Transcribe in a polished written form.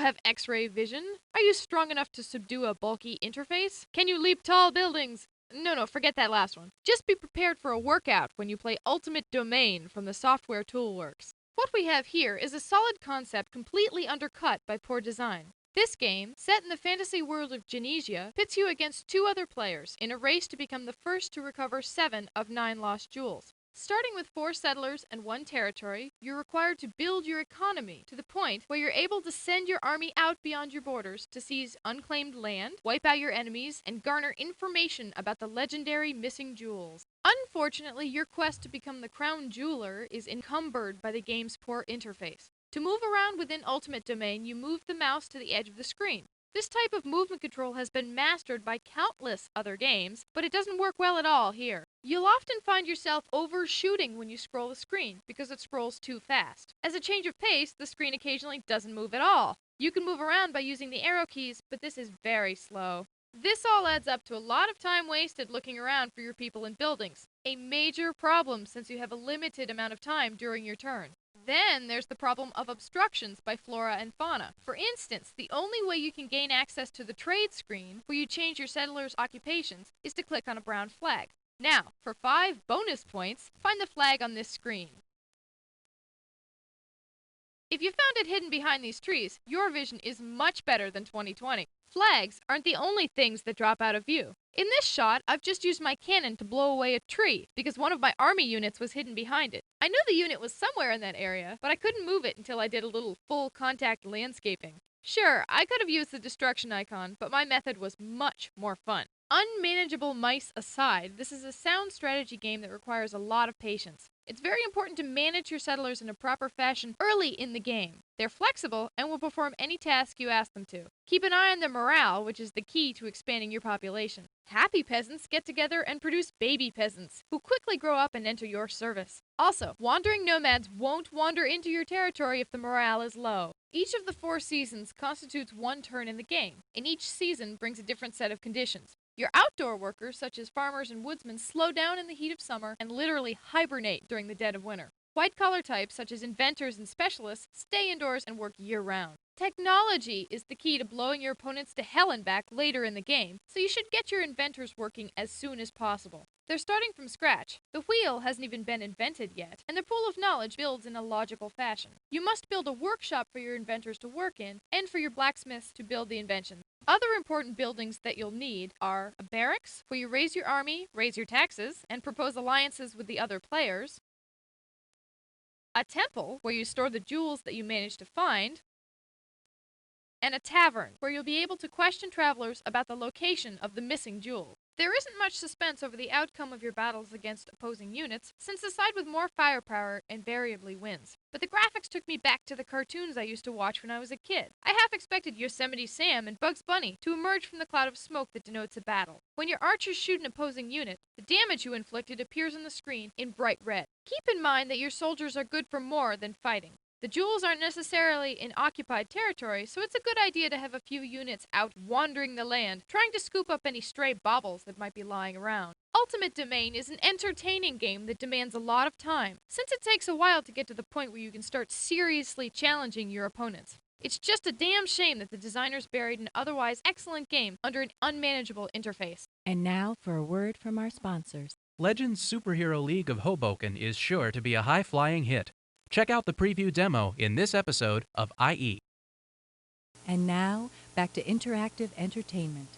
have X-ray vision? Are you strong enough to subdue a bulky interface? Can you leap tall buildings? No, forget that last one. Just be prepared for a workout when you play Ultimate Domain from the Software Toolworks. What we have here is a solid concept completely undercut by poor design. This game, set in the fantasy world of Genesia, pits you against 2 other players in a race to become the first to recover 7 of 9 lost jewels. Starting with 4 settlers and 1 territory, you're required to build your economy to the point where you're able to send your army out beyond your borders to seize unclaimed land, wipe out your enemies, and garner information about the legendary missing jewels. Unfortunately, your quest to become the crown jeweler is encumbered by the game's poor interface. To move around within Ultimate Domain, you move the mouse to the edge of the screen. This type of movement control has been mastered by countless other games, but it doesn't work well at all here. You'll often find yourself overshooting when you scroll the screen, because it scrolls too fast. As a change of pace, the screen occasionally doesn't move at all. You can move around by using the arrow keys, but this is very slow. This all adds up to a lot of time wasted looking around for your people and buildings. A major problem since you have a limited amount of time during your turn. Then there's the problem of obstructions by flora and fauna. For instance, the only way you can gain access to the trade screen, where you change your settlers' occupations, is to click on a brown flag. Now, for 5 bonus points, find the flag on this screen. If you found it hidden behind these trees, your vision is much better than 2020. Flags aren't the only things that drop out of view. In this shot, I've just used my cannon to blow away a tree because one of my army units was hidden behind it. I knew the unit was somewhere in that area, but I couldn't move it until I did a little full contact landscaping. Sure, I could have used the destruction icon, but my method was much more fun. Unmanageable mice aside, this is a sound strategy game that requires a lot of patience. It's very important to manage your settlers in a proper fashion early in the game. They're flexible and will perform any task you ask them to. Keep an eye on their morale, which is the key to expanding your population. Happy peasants get together and produce baby peasants, who quickly grow up and enter your service. Also, wandering nomads won't wander into your territory if the morale is low. Each of the 4 seasons constitutes 1 turn in the game, and each season brings a different set of conditions. Your outdoor workers, such as farmers and woodsmen, slow down in the heat of summer and literally hibernate during the dead of winter. White-collar types, such as inventors and specialists, stay indoors and work year-round. Technology is the key to blowing your opponents to hell and back later in the game, so you should get your inventors working as soon as possible. They're starting from scratch. The wheel hasn't even been invented yet, and their pool of knowledge builds in a logical fashion. You must build a workshop for your inventors to work in, and for your blacksmiths to build the inventions. Other important buildings that you'll need are a barracks, where you raise your army, raise your taxes, and propose alliances with the other players. A temple, where you store the jewels that you manage to find. And a tavern, where you'll be able to question travelers about the location of the missing jewels. There isn't much suspense over the outcome of your battles against opposing units, since the side with more firepower invariably wins. But the graphics took me back to the cartoons I used to watch when I was a kid. I half expected Yosemite Sam and Bugs Bunny to emerge from the cloud of smoke that denotes a battle. When your archers shoot an opposing unit, the damage you inflicted appears on the screen in bright red. Keep in mind that your soldiers are good for more than fighting. The jewels aren't necessarily in occupied territory, so it's a good idea to have a few units out wandering the land, trying to scoop up any stray baubles that might be lying around. Ultimate Domain is an entertaining game that demands a lot of time, since it takes a while to get to the point where you can start seriously challenging your opponents. It's just a damn shame that the designers buried an otherwise excellent game under an unmanageable interface. And now for a word from our sponsors. Legends Superhero League of Hoboken is sure to be a high-flying hit. Check out the preview demo in this episode of IE. And now, back to interactive entertainment.